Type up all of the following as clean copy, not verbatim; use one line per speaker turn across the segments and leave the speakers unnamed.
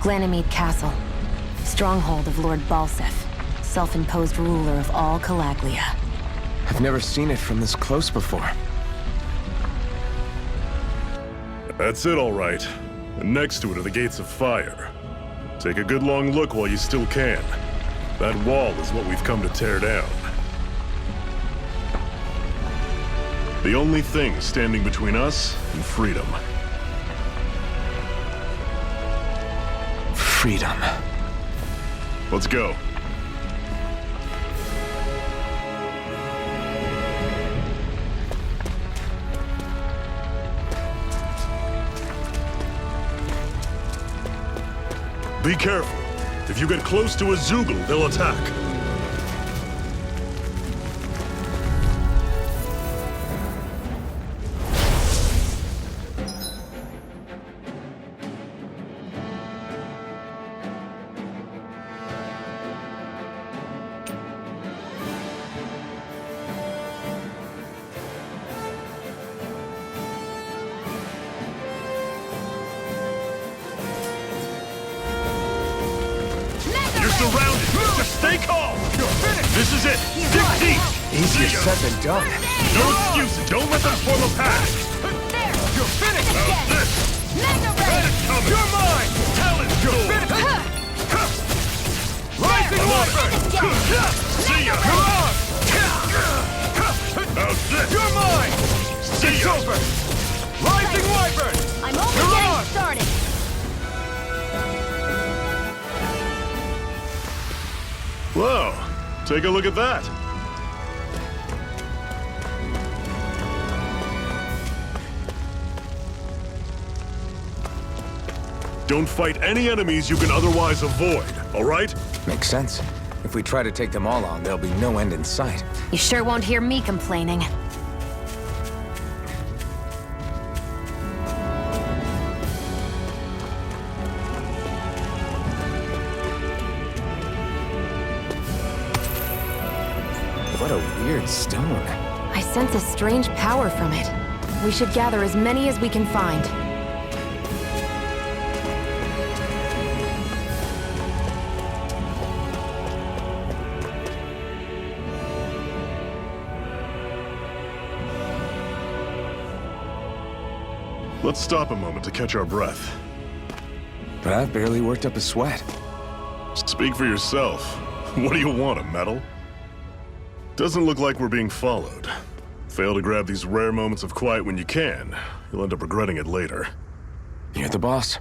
Glanimede Castle. Stronghold of Lord Balsef, self-imposed ruler of all Calaglia.
I've never seen it from this close before.
That's it, all right. And next to it are the Gates of Fire. Take a good long look while you still can. That wall is what we've come to tear down. The only thing standing between us and freedom.
Freedom.
Let's go. Be careful. If you get close to a Zeugle, they'll attack. Surrounded! Just stay calm! You're finished! This is it! Dig deep!
Easier said than done.
No excuses! Don't let them form a path!
There! You're finished!
How's this?
Mega
Got
Ray!
it coming!
You're mine!
Talent
You're
sword!
finished! Rising
I'm on
Wyvern!
it! See ya!
You're on!
How's this?
You're mine!
See
It's
ya!
over! Rising Wyvern!
I'm only
You're
getting
on!
started!
Whoa! Take a look at that! Don't fight any enemies you can otherwise avoid, all right?
Makes sense. If we try to take them all on, there'll be no end in sight.
You sure won't hear me complaining.
What a weird stone.
I sense a strange power from it. We should gather as many as we can find.
Let's stop a moment to catch our breath.
But I've barely worked up a sweat.
Speak for yourself. What do you want, a medal? Doesn't look like we're being followed. Fail to grab these rare moments of quiet when you can, you'll end up regretting it later.
You're the boss.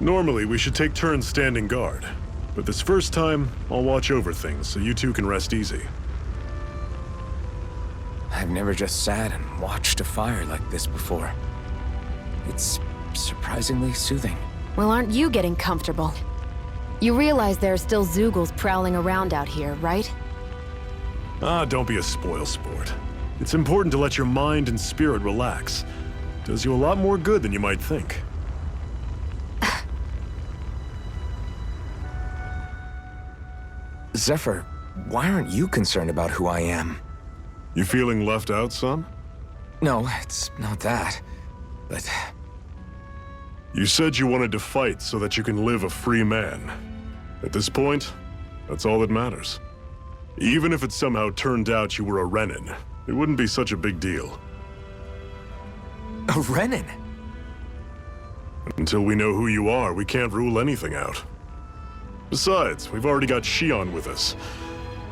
Normally, we should take turns standing guard. But this first time, I'll watch over things so you two can rest easy.
I've never just sat and watched a fire like this before. It's surprisingly soothing.
Well, aren't you getting comfortable? You realize there are still Zeugles prowling around out here, right?
Ah, don't be a spoilsport. It's important to let your mind and spirit relax. Does you a lot more good than you might think.
Zephyr, why aren't you concerned about who I am?
You feeling left out, son?
No, it's not that. But
You said you wanted to fight so that you can live a free man. At this point, that's all that matters. Even if it somehow turned out you were a Renin, it wouldn't be such a big deal.
a Renin?
Until we know who you are, we can't rule anything out. Besides, we've already got Shion with us.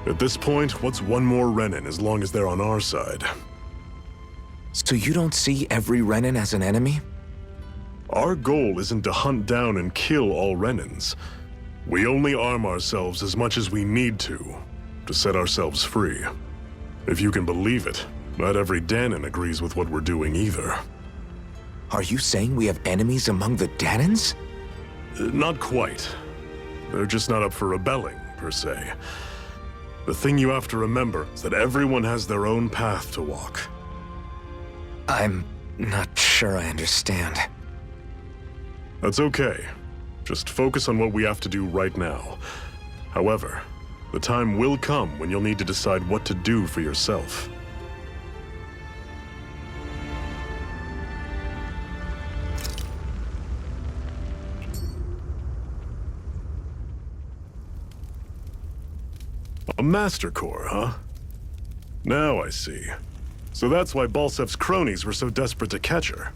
At this point, what's one more Renin as long as they're on our side?
So you don't see every Renin as an enemy?
Our goal isn't to hunt down and kill all Renins. We only arm ourselves as much as we need to set ourselves free. If you can believe it, not every Dahnan agrees with what we're doing either.
Are you saying we have enemies among the Dahnans?
Not quite. They're just not up for rebelling, per se. The thing you have to remember is that everyone has their own path to walk.
I'm not sure I understand.
That's okay. Just focus on what we have to do right now. However, the time will come when you'll need to decide what to do for yourself. A Master Core, huh? Now I see. So that's why Balsef's cronies were so desperate to catch her.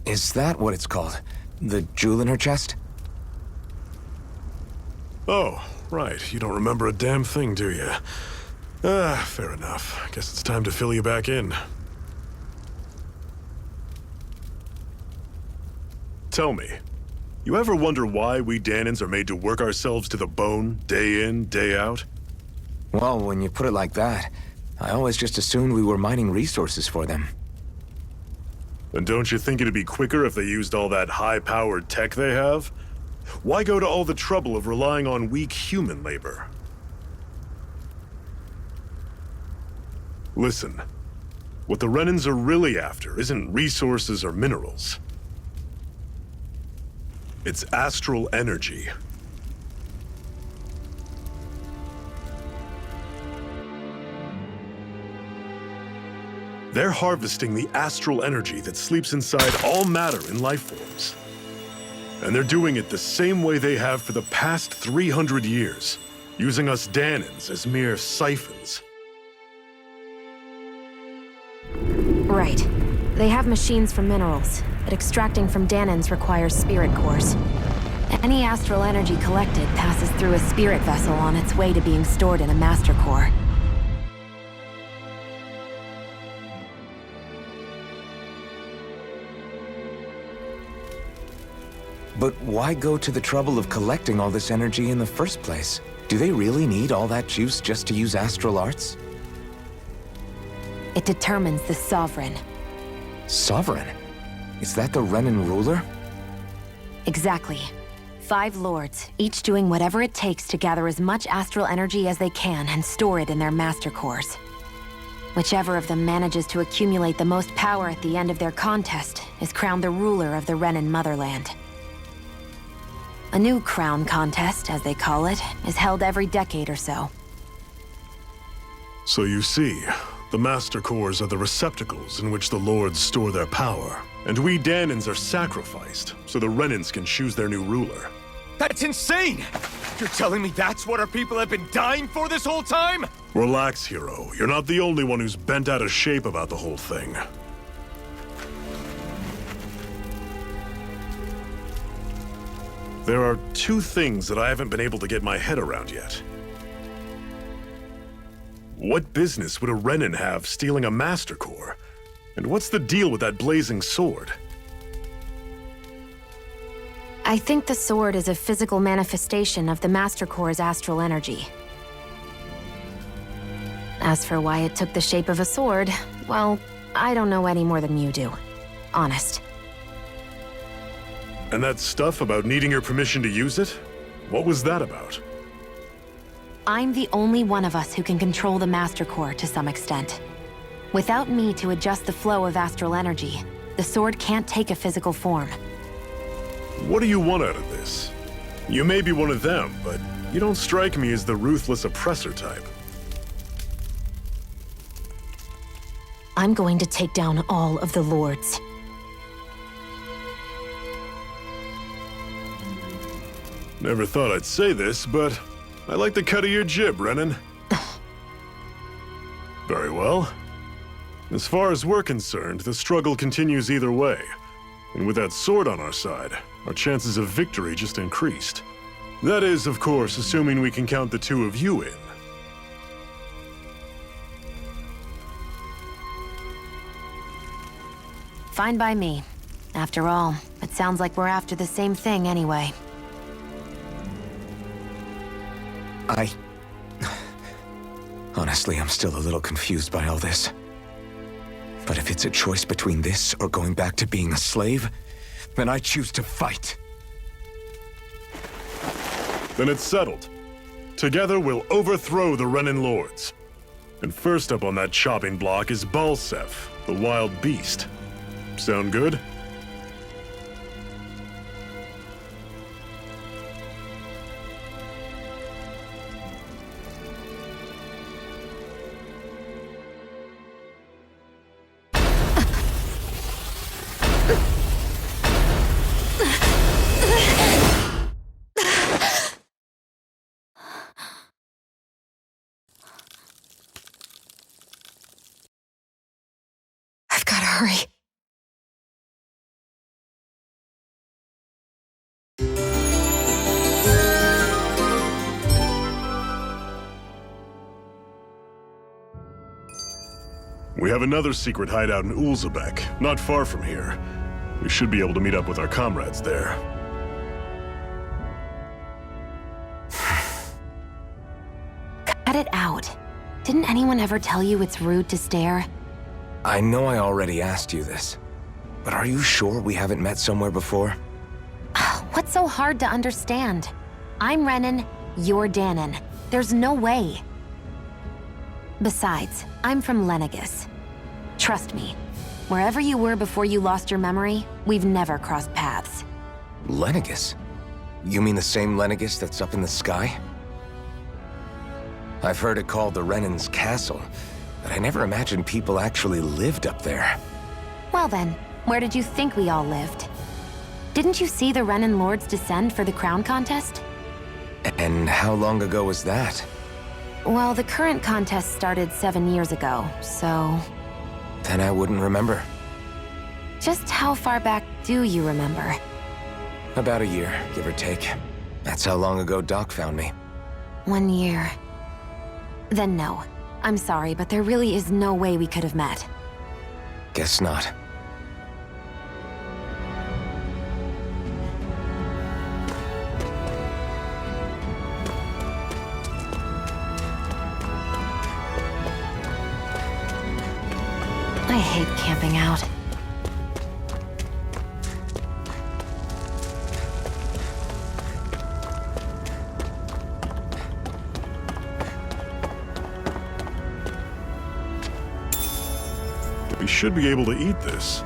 Is that what it's called? The jewel in her chest?
Oh, right. You don't remember a damn thing, do you? Fair enough. Guess it's time to fill you back in. Tell me, you ever wonder why we Dahnans are made to work ourselves to the bone, day in, day out?
Well, when you put it like that, I always just assumed we were mining resources for them.
And don't you think it'd be quicker if they used all that high-powered tech they have? Why go to all the trouble of relying on weak human labor? Listen, what the Renans are really after isn't resources or minerals. It's astral energy. They're harvesting the astral energy that sleeps inside all matter in life forms. And they're doing it the same way they have for the past 300 years, using us Dahnans as mere siphons.
Right. They have machines for minerals, but extracting from Dahnans requires spirit cores. Any astral energy collected passes through a spirit vessel on its way to being stored in a master core.
But why go to the trouble of collecting all this energy in the first place? Do they really need all that juice just to use astral arts?
It determines the Sovereign.
Sovereign? Is that the Renan ruler?
Exactly. 5 lords, each doing whatever it takes to gather as much astral energy as they can and store it in their master cores. Whichever of them manages to accumulate the most power at the end of their contest is crowned the ruler of the Renan motherland. A new crown contest, as they call it, is held every decade or so.
So you see, the Master Cores are the receptacles in which the Lords store their power. And we Dahnans are sacrificed, so the Renans can choose their new ruler.
That's insane! You're telling me that's what our people have been dying for this whole time?
Relax, hero. You're not the only one who's bent out of shape about the whole thing. There are 2 things that I haven't been able to get my head around yet. What business would a Renan have stealing a Master Core? And what's the deal with that blazing sword?
I think the sword is a physical manifestation of the Master Core's astral energy. As for why it took the shape of a sword, well, I don't know any more than you do. Honest.
And that stuff about needing your permission to use it? What was that about?
I'm the only one of us who can control the Master Core to some extent. Without me to adjust the flow of astral energy, the sword can't take a physical form.
What do you want out of this? You may be one of them, but you don't strike me as the ruthless oppressor type.
I'm going to take down all of the lords.
Never thought I'd say this, but I like the cut of your jib, Renan. Very well. As far as we're concerned, the struggle continues either way. And with that sword on our side, our chances of victory just increased. That is, of course, assuming we can count the 2 of you in.
Fine by me. After all, it sounds like we're after the same thing anyway.
Honestly, I'm still a little confused by all this. But if it's a choice between this or going back to being a slave, then I choose to fight.
Then it's settled. Together we'll overthrow the Renan Lords. And first up on that chopping block is Balsef, the wild beast. Sound good?
I've gotta hurry.
We have another secret hideout in Ulzebek, not far from here. We should be able to meet up with our comrades there.
Cut it out. Didn't anyone ever tell you it's rude to stare?
I know I already asked you this, but are you sure we haven't met somewhere before?
What's so hard to understand? I'm Renan, you're Danon. There's no way. Besides, I'm from Lenegis. Trust me, wherever you were before you lost your memory, we've never crossed paths.
Lenegis? You mean the same Lenegis that's up in the sky? I've heard it called the Renan's Castle, but I never imagined people actually lived up there.
Well then, where did you think we all lived? Didn't you see the Renan Lords descend for the crown contest?
And how long ago was that?
Well, the current contest started 7 years ago, so...
Then I wouldn't remember.
Just how far back do you remember?
About a year, give or take. That's how long ago Doc found me.
1 year. Then no. I'm sorry, but there really is no way we could have met.
Guess not.
I hate camping out.
We should be able to eat this.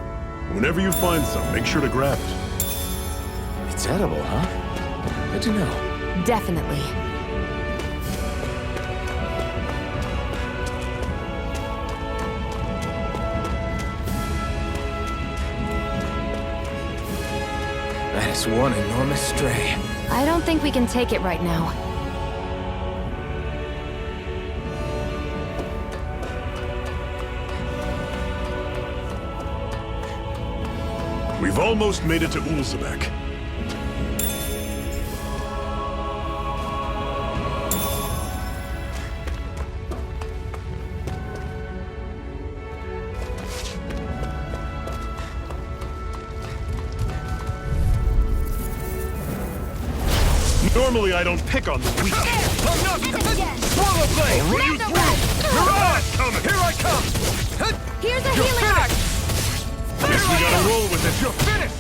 Whenever you find some, make sure to grab it.
It's edible, huh? Good to know.
Definitely.
That is one enormous stray.
I don't think we can take it right now.
We've almost made it to Ulzebek. Normally I don't pick on the weak.
I'm not... Swallow blade!
I'll run you through! Mirage coming!
Here I come!
Here's a
You're
healing arc!
finished!
Guess we gotta roll with it.
You're finished!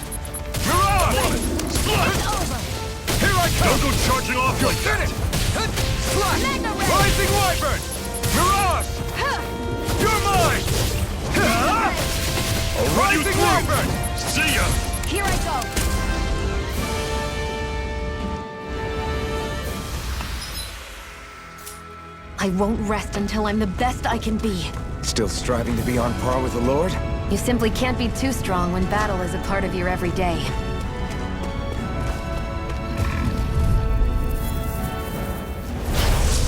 Mirage!
Slut!
Here I come!
Don't go charging off
You're
like that!
finished! Slash! Rising Wyvern! Mirage! You're mine!
I'll run you
Rising
through!
Wyvern!
See ya!
Here I go! I won't rest until I'm the best I can be.
Still striving to be on par with the Lord?
You simply can't be too strong when battle is a part of your everyday.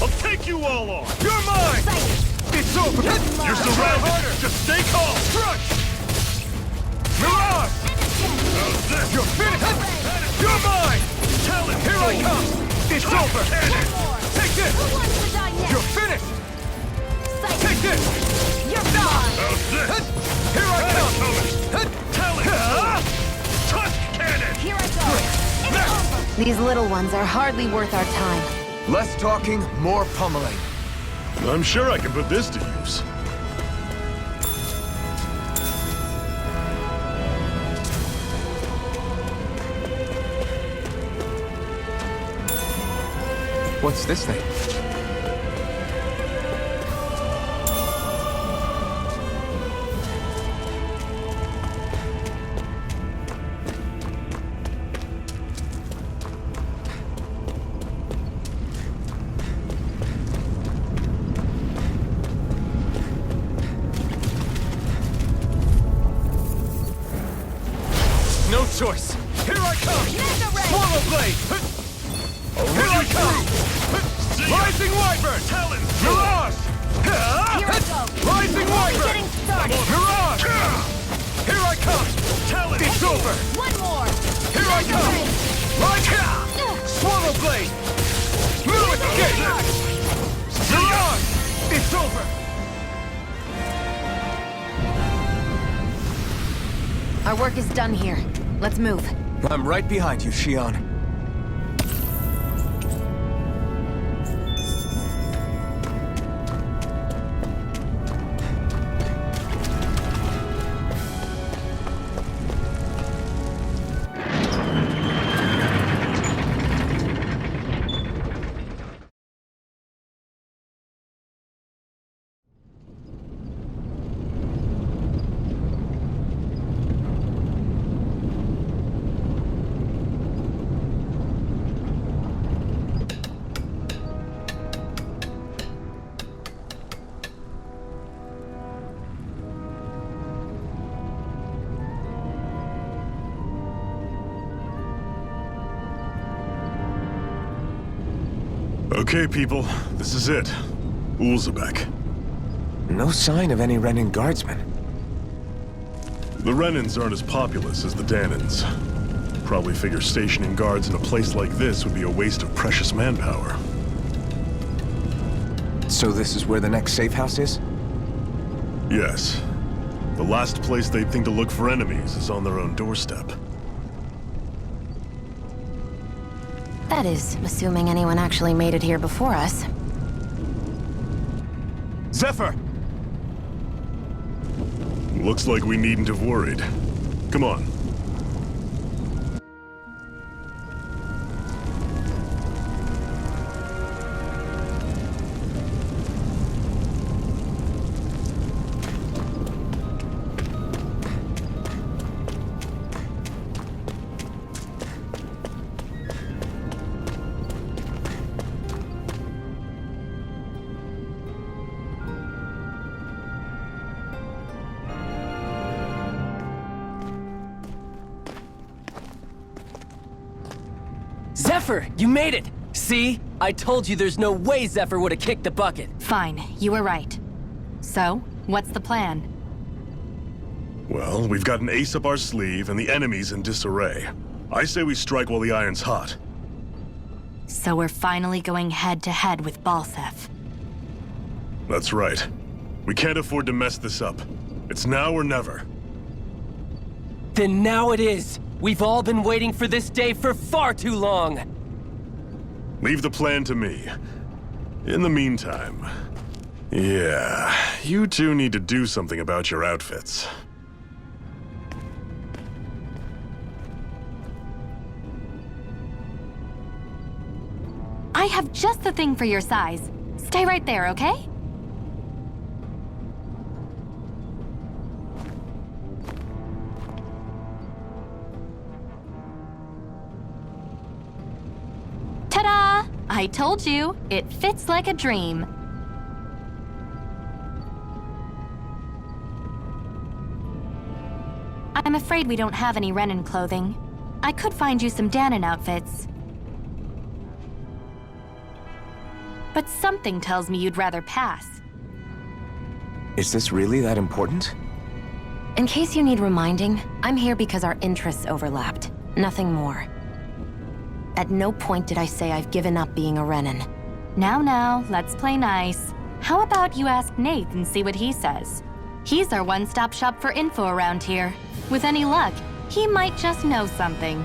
I'll take you all on!
You're mine! It's over!
You're surrounded! Just stay calm!
Crush! Mirage!
How's this?
You're finished! You're mine!
Tell it!
Here I come! It's over! Take this! You're finished! Take this! You're gone!
How's this?
Here I come!
Tell it! Touch cannon!
Here I go! These little ones are hardly worth our time.
Less talking, more pummeling.
I'm sure I can put this to use.
What's this thing?
choice! Here I come! Swallow Blade! Here I come! Rising Wyvern! Mirage!
Here I go.
Rising
Only
Wyvern!
getting started.
Mirage! Here I come! It's over!
One more.
Here I come! Swallow Blade! Move escape! Mirage! It's over!
Our work is done here. Let's move.
I'm right behind you, Shion.
Okay, people, this is it. Ulzebek.
No sign of any Renan guardsmen.
The Renans aren't as populous as the Danans. Probably figure stationing guards in a place like this would be a waste of precious manpower.
So this is where the next safe house is?
Yes. The last place they'd think to look for enemies is on their own doorstep.
That is, assuming anyone actually made it here before us.
Zephyr!
Looks like we needn't have worried. Come on.
Zephyr, you made it! See? I told you there's no way Zephyr would have kicked the bucket.
Fine, you were right. So, what's the plan?
Well, we've got an ace up our sleeve and the enemy's in disarray. I say we strike while the iron's hot.
So we're finally going head-to-head with Balseph.
That's right. We can't afford to mess this up. It's now or never.
Then now it is! We've all been waiting for this day for far too long!
Leave the plan to me. In the meantime... Yeah, you two need to do something about your outfits.
I have just the thing for your size. Stay right there, okay? Ta-da! I told you, it fits like a dream. I'm afraid we don't have any Renan clothing. I could find you some Danan outfits. But something tells me you'd rather pass.
Is this really that important?
In case you need reminding, I'm here because our interests overlapped. Nothing more. At no point did I say I've given up being a Renan. Now, let's play nice. How about you ask Nate and see what he says? He's our one-stop shop for info around here. With any luck, he might just know something.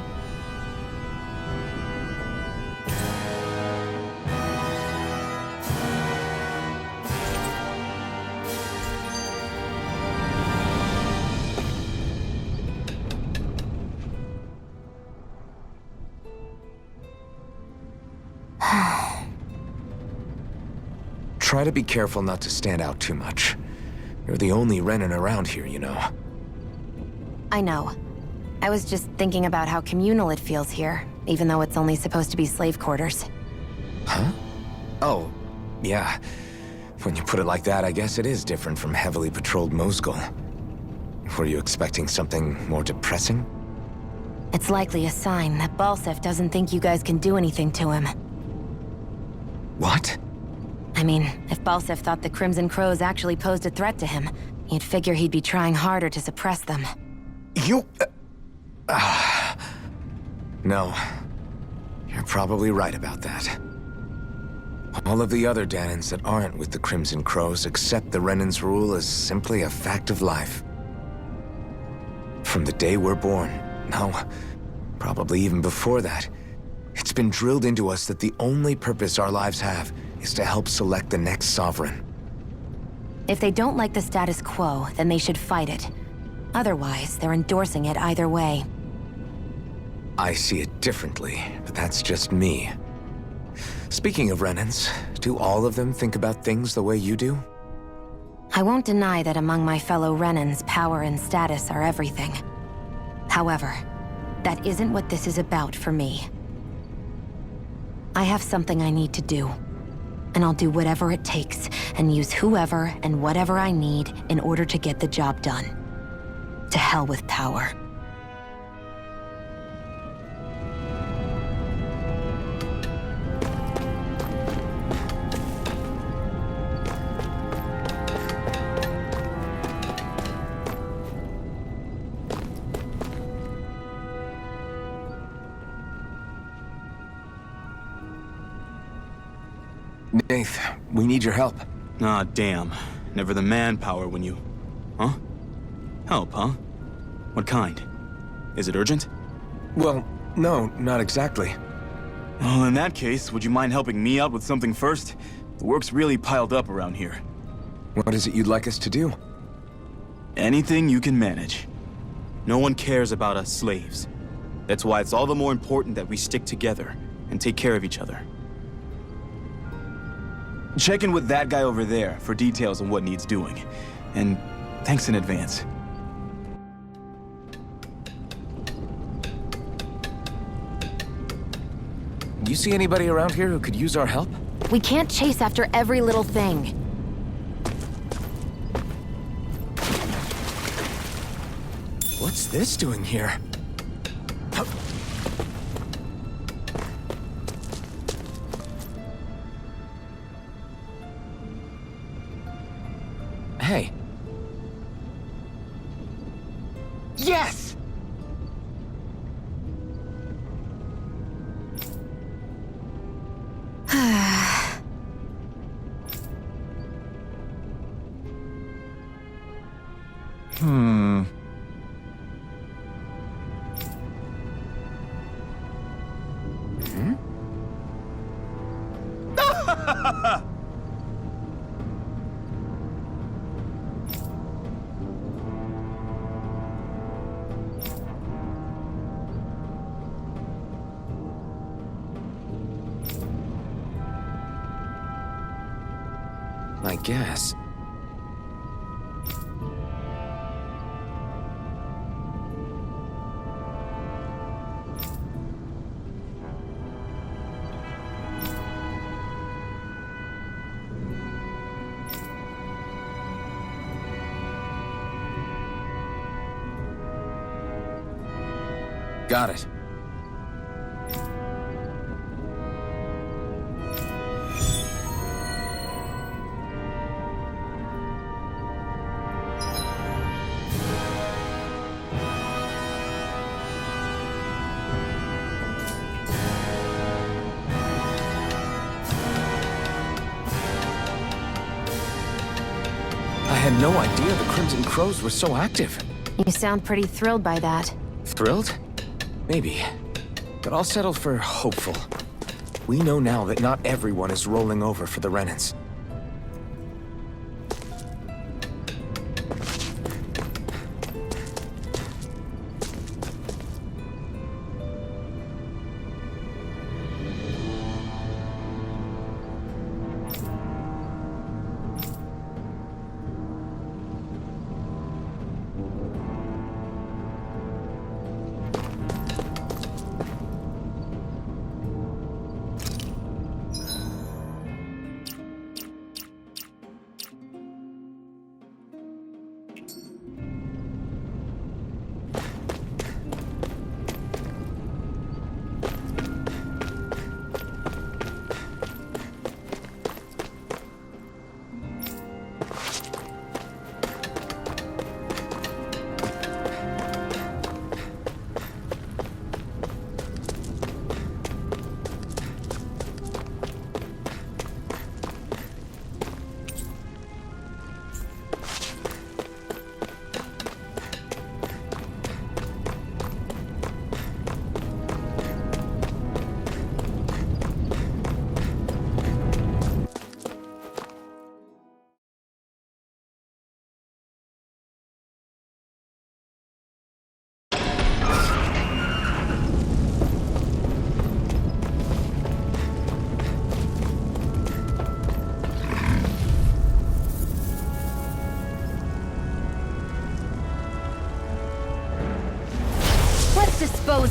Try to be careful not to stand out too much. You're the only Renan around here, you know.
I know. I was just thinking about how communal it feels here, even though it's only supposed to be slave quarters.
Huh? Oh, yeah. When you put it like that, I guess it is different from heavily patrolled Mosgul. Were you expecting something more depressing?
It's likely a sign that Balsef doesn't think you guys can do anything to him.
What?
I mean, if Balsef thought the Crimson Crows actually posed a threat to him, you'd figure he'd be trying harder to suppress them.
You... No. You're probably right about that. All of the other Danans that aren't with the Crimson Crows accept the Renan's rule as simply a fact of life. From the day we're born, no, probably even before that, it's been drilled into us that the only purpose our lives have is to help select the next sovereign.
If they don't like the status quo, then they should fight it. Otherwise, they're endorsing it either way.
I see it differently, but that's just me. Speaking of Renans, do all of them think about things the way you do?
I won't deny that among my fellow Renans, power and status are everything. However, that isn't what this is about for me. I have something I need to do, and I'll do whatever it takes, and use whoever and whatever I need in order to get the job done. To hell with power.
Nath, we need your help.
Ah, damn. Never the manpower when you... Huh? Help, huh? What kind? Is it urgent?
Well, no, not exactly.
Well, in that case, would you mind helping me out with something first? The work's really piled up around here.
What is it you'd like us to do?
Anything you can manage. No one cares about us slaves. That's why it's all the more important that we stick together and take care of each other. Check in with that guy over there for details on what needs doing. And thanks in advance.
You see anybody around here who could use our help?
We can't chase after every little thing.
What's this doing here? Hey. Yes! I guess. Got it. I had no idea the Crimson Crows were so active.
You sound pretty thrilled by that.
Thrilled? Maybe. But I'll settle for hopeful. We know now that not everyone is rolling over for the Renans.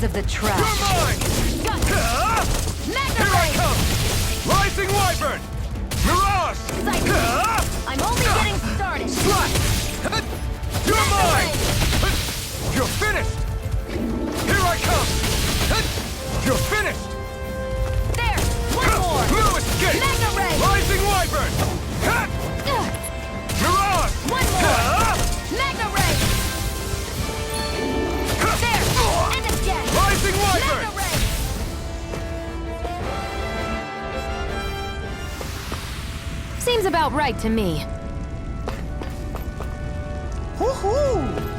Because of the
You're
trash.
mine!
Mega
Here I
Ray!
come! Rising Wyvern! Mirage!
Psycho! I'm only getting started.
Slash! You're
Mega
mine!
Ray!
You're finished! Here I come! You're finished!
There! One more!
No escape!
Mega Ray!
Rising Wyvern! Mirage!
One more! Mega Ray! There! And again!
Rising Wyvern!
Mega Ray! Seems about right to me.
Woohoo!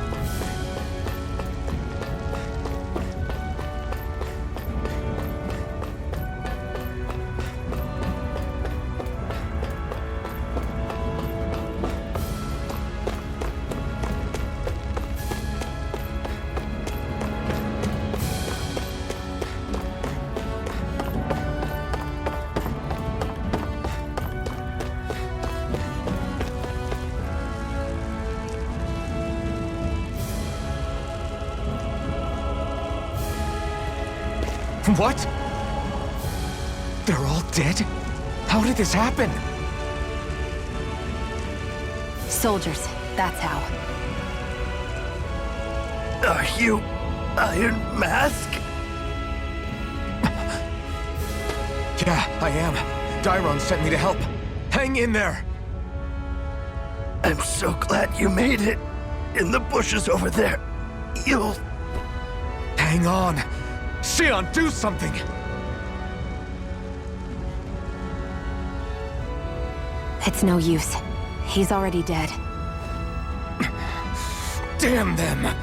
What? They're all dead? How did this happen?
Soldiers, that's how.
Are you Iron Mask?
Yeah, I am. Dairon sent me to help. Hang in there!
I'm so glad you made it. In the bushes over there. You'll...
Hang on! Xion, do something!
It's no use. He's already dead.
Damn them!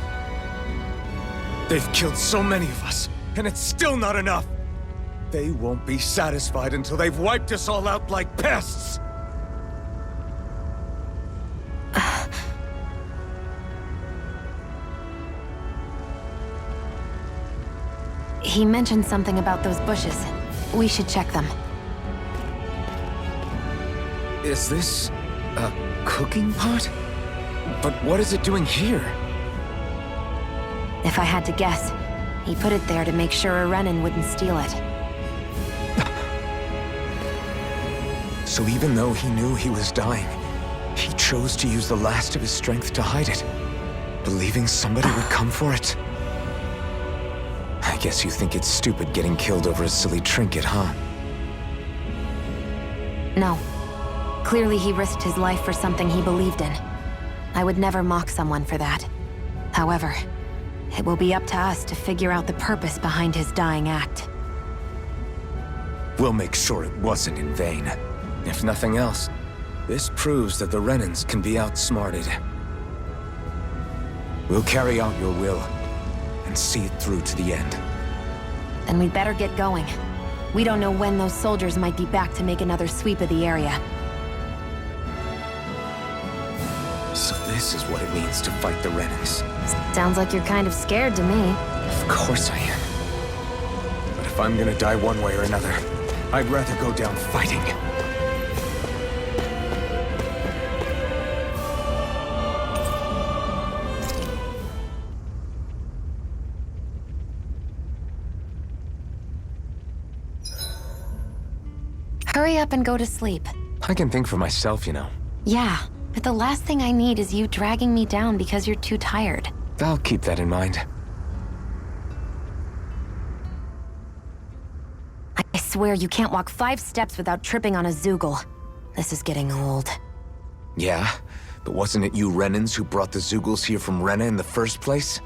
They've killed so many of us, and it's still not enough! They won't be satisfied until they've wiped us all out like pests!
He mentioned something about those bushes. We should check them.
Is this a cooking pot? But what is it doing here?
If I had to guess, he put it there to make sure a Renan wouldn't steal it.
So even though he knew he was dying, he chose to use the last of his strength to hide it, believing somebody would come for it. I guess you think it's stupid getting killed over a silly trinket, huh?
No. Clearly he risked his life for something he believed in. I would never mock someone for that. However, it will be up to us to figure out the purpose behind his dying act.
We'll make sure it wasn't in vain. If nothing else, this proves that the Renans can be outsmarted. We'll carry out your will, and see it through to the end.
Then we'd better get going. We don't know when those soldiers might be back to make another sweep of the area.
So this is what it means to fight the Renans.
Sounds like you're kind of scared to me.
Of course I am. But if I'm gonna die one way or another, I'd rather go down fighting.
Hurry up and go to sleep.
I can think for myself, you know.
Yeah, but the last thing I need is you dragging me down because you're too tired.
I'll keep that in mind.
I swear you can't walk 5 steps without tripping on a Zoogle. This is getting old.
Yeah? But wasn't it you Renans who brought the Zoogles here from Rena in the first place?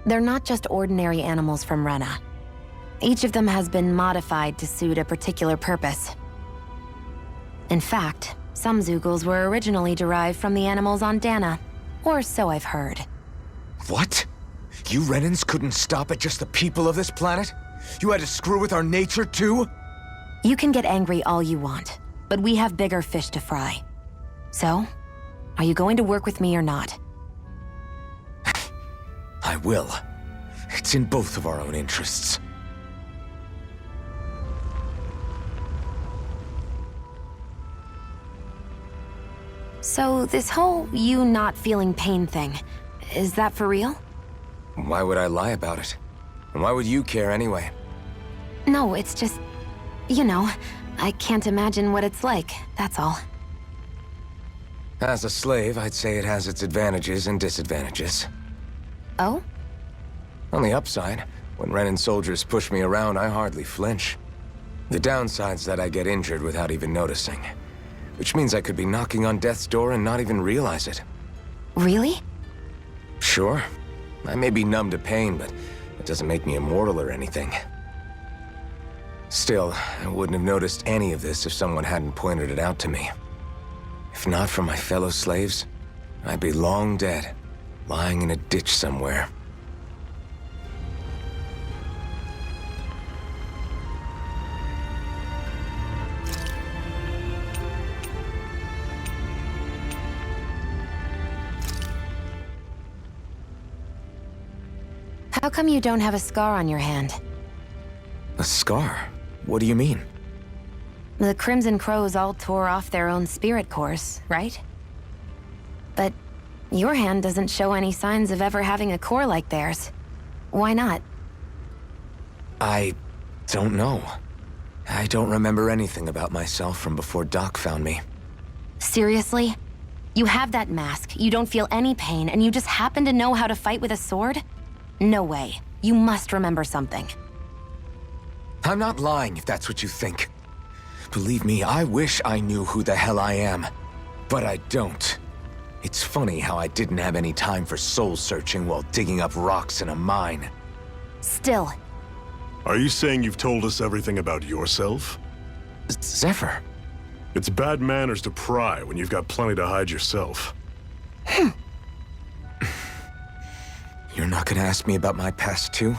They're not just ordinary animals from Rena. Each of them has been modified to suit a particular purpose. In fact, some Zoogles were originally derived from the animals on Dana. Or so I've heard.
What? You Renans couldn't stop at just the people of this planet? You had to screw with our nature too?
You can get angry all you want, but we have bigger fish to fry. So, are you going to work with me or not?
I will. It's in both of our own interests.
So, this whole you not feeling pain thing, is that for real?
Why would I lie about it? And why would you care anyway?
No, it's just... You know, I can't imagine what it's like, that's all.
As a slave, I'd say it has its advantages and disadvantages.
Oh?
On the upside, when Renan soldiers push me around, I hardly flinch. The downside's that I get injured without even noticing. Which means I could be knocking on death's door and not even realize it.
Really?
Sure. I may be numb to pain, but it doesn't make me immortal or anything. Still, I wouldn't have noticed any of this if someone hadn't pointed it out to me. If not for my fellow slaves, I'd be long dead, lying in a ditch somewhere.
How come you don't have a scar on your hand?
A scar? What do you mean?
The Crimson Crows all tore off their own spirit cores, right? But your hand doesn't show any signs of ever having a core like theirs. Why not?
I don't know. I don't remember anything about myself from before Doc found me.
Seriously? You have that mask, you don't feel any pain, and you just happen to know how to fight with a sword? No way. You must remember something.
I'm not lying if that's what you think. Believe me, I wish I knew who the hell I am. But I don't. It's funny how I didn't have any time for soul-searching while digging up rocks in a mine.
Still,
Are you saying you've told us everything about yourself?
Zephyr.
It's bad manners to pry when you've got plenty to hide yourself.
You're not gonna ask me about my past too?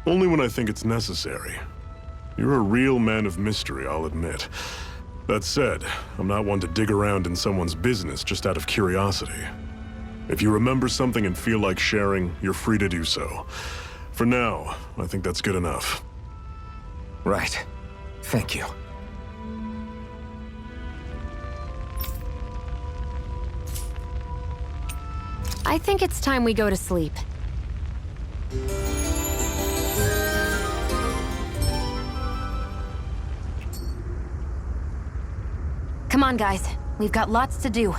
Only when I think it's necessary. You're a real man of mystery, I'll admit. That said, I'm not one to dig around in someone's business just out of curiosity. If you remember something and feel like sharing, you're free to do so. For now, I think that's good enough.
Right. Thank you.
I think it's time we go to sleep. Come on, guys. We've got lots to do.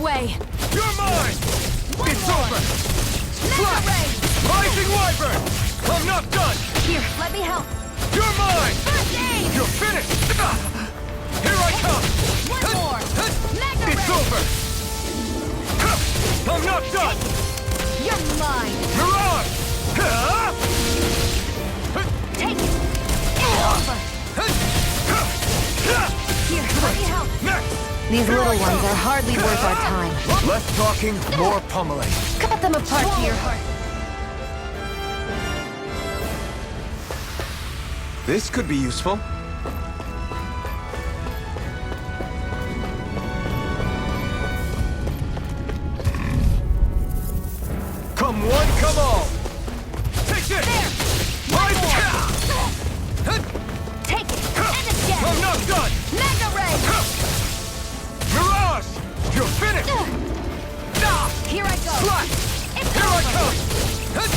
Way.
You're mine! It's over! Flash! Rising Wyvern! I'm not done!
Here, let me help.
You're mine!
First aid!
You're finished! Here I come!
One more! Mega
It's
ray!
over! I'm not done!
You're mine!
Mirage!
Take it! It's over! Here, let me help.
Next!
These little ones are hardly worth our time.
Less talking, more pummeling.
Cut them apart here.
This could be useful.
Come one, come all! Flat!
It's
Here I
over.
come! Huh?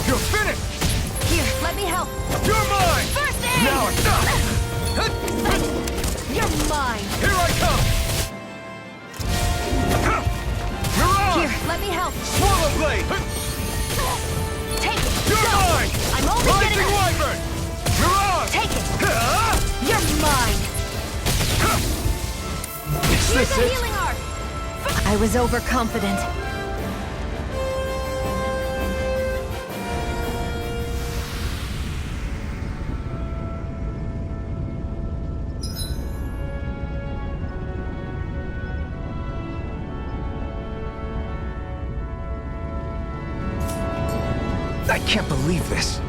You're finished!
Here, let me help.
You're mine!
First aid!
Now it's up! Huh?
You're mine.
Here I come! Huh! Mirage!
Here, let me help.
Swallow blade! Huh?
Take it.
You're
Go.
mine!
I'm only
Rising
getting...
Wyvern! Mirage!
Take it.
Huh?
You're mine.
Is
Here's
this
a
it?
healing arc. I was overconfident.
I can't believe this.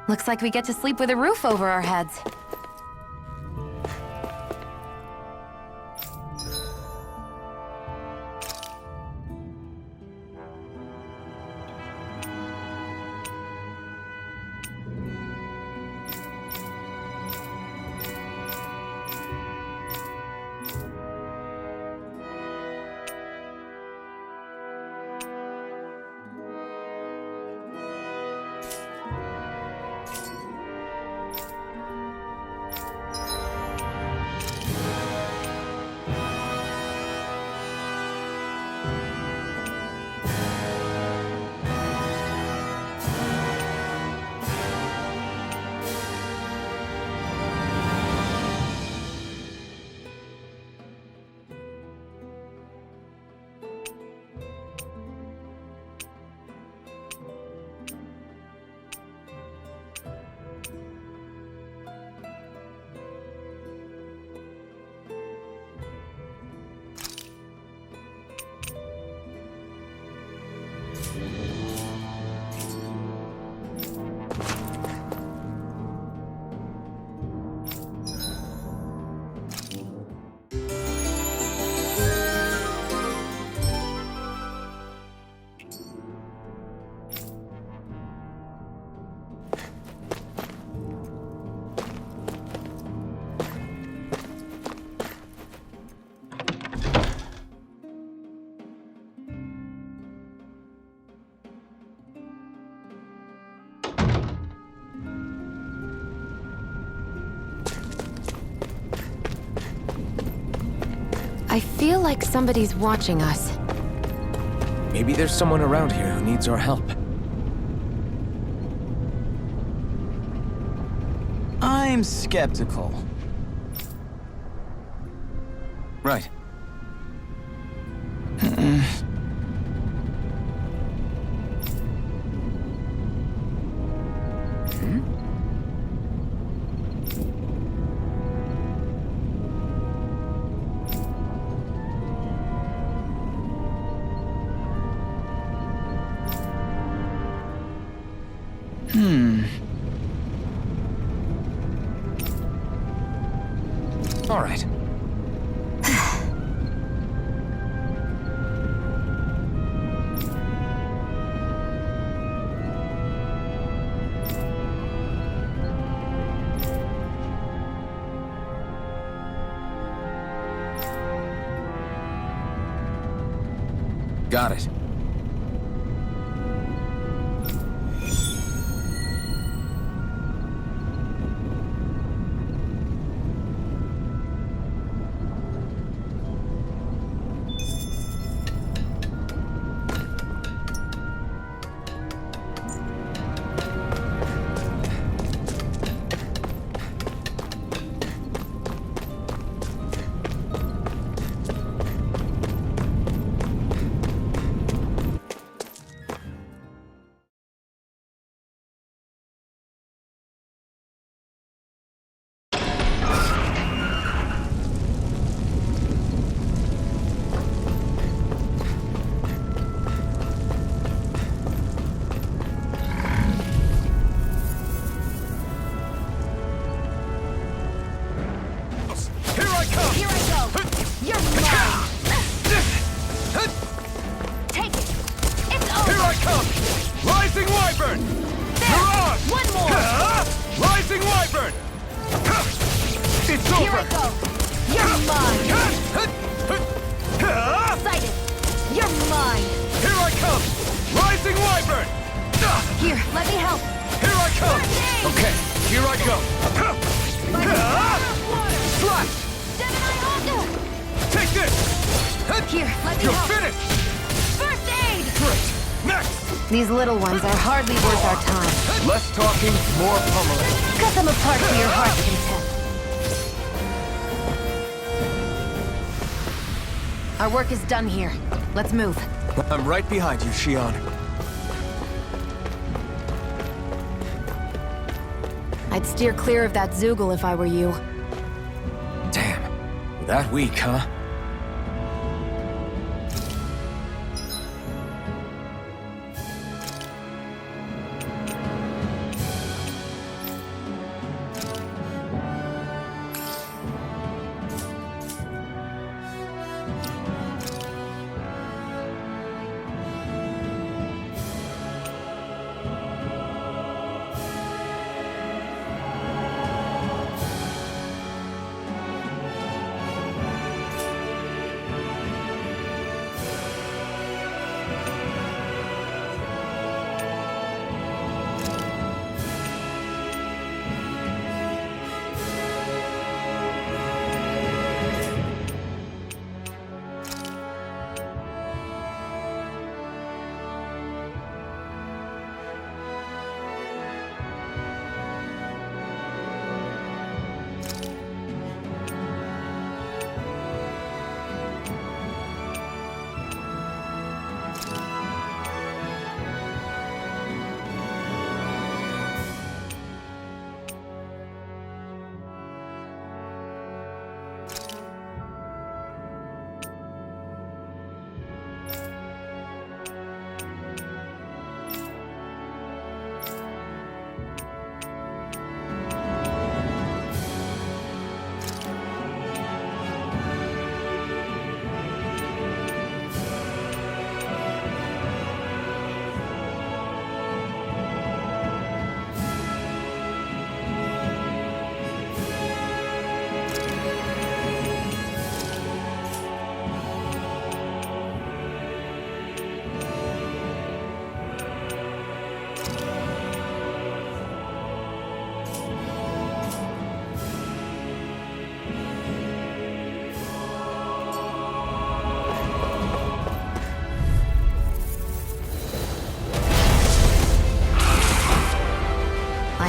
Looks like we get to sleep with a roof over our heads. I feel like somebody's watching us.
Maybe there's someone around here who needs our help.
I'm skeptical.
Right. All right. Got it.
These little ones are hardly worth our time.
Less talking, more pummeling.
Cut them apart to your heart's content. Our work is done here. Let's move.
I'm right behind you, Shion.
I'd steer clear of that Zoogle if I were you.
Damn. That weak, huh?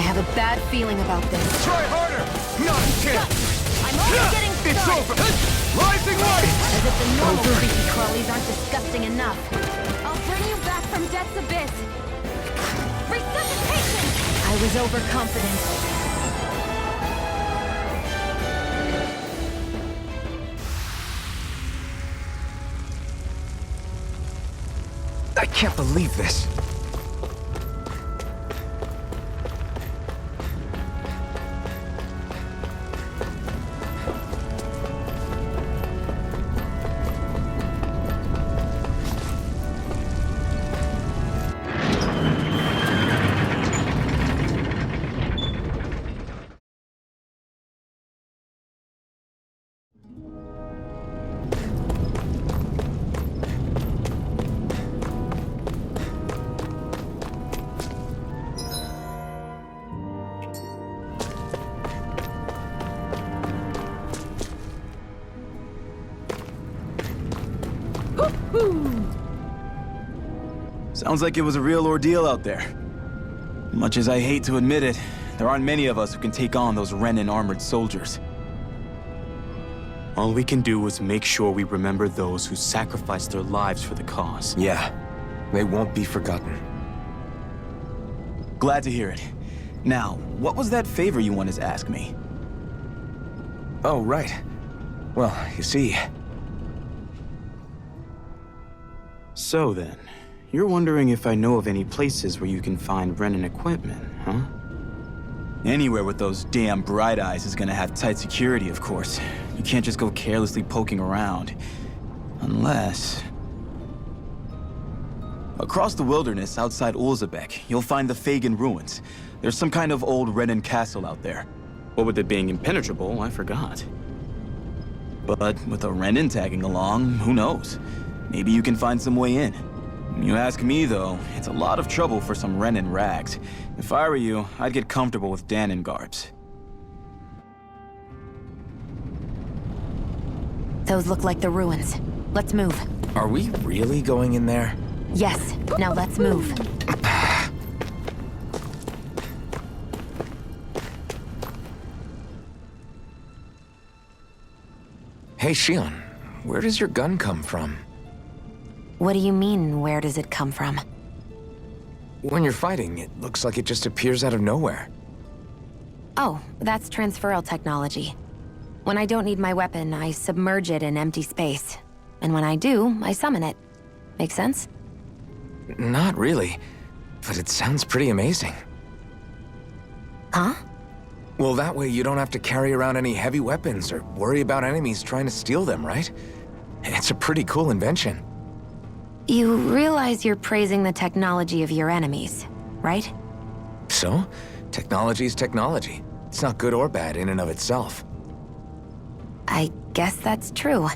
I have a bad feeling about this.
Try harder! Not a chance!
I'm only getting
It's
started!
over! Rising light!
As if the normal creepy crawlies aren't disgusting enough. I'll bring you back from Death's Abyss! Resuscitation! I was overconfident.
I can't believe this.
Sounds like it was a real ordeal out there. Much as I hate to admit it, there aren't many of us who can take on those Renan armored soldiers. All we can do is make sure we remember those who sacrificed their lives for the cause.
Yeah, they won't be forgotten.
Glad to hear it. Now, what was that favor you wanted to ask me?
Oh, right. Well, you see...
So then, you're wondering if I know of any places where you can find Renan equipment, huh? Anywhere with those damn bright eyes is gonna have tight security, of course. You can't just go carelessly poking around. Unless... Across the wilderness outside Ulzebek, you'll find the Fagan ruins. There's some kind of old Renan castle out there. What with it being impenetrable, I forgot. But with a Renan tagging along, who knows? Maybe you can find some way in. You ask me, though, it's a lot of trouble for some Renan rags. If I were you, I'd get comfortable with Danon garbs.
Those look like the ruins. Let's move.
Are we really going in there?
Yes, now let's move.
Hey, Shion, where does your gun come from?
What do you mean, where does it come from?
When you're fighting, it looks like it just appears out of nowhere.
Oh, that's transferal technology. When I don't need my weapon, I submerge it in empty space. And when I do, I summon it. Make sense?
Not really, but it sounds pretty amazing.
Huh?
Well, that way you don't have to carry around any heavy weapons or worry about enemies trying to steal them, right? It's a pretty cool invention.
You realize you're praising the technology of your enemies, right?
So, technology is technology. It's not good or bad in and of itself.
I guess that's true.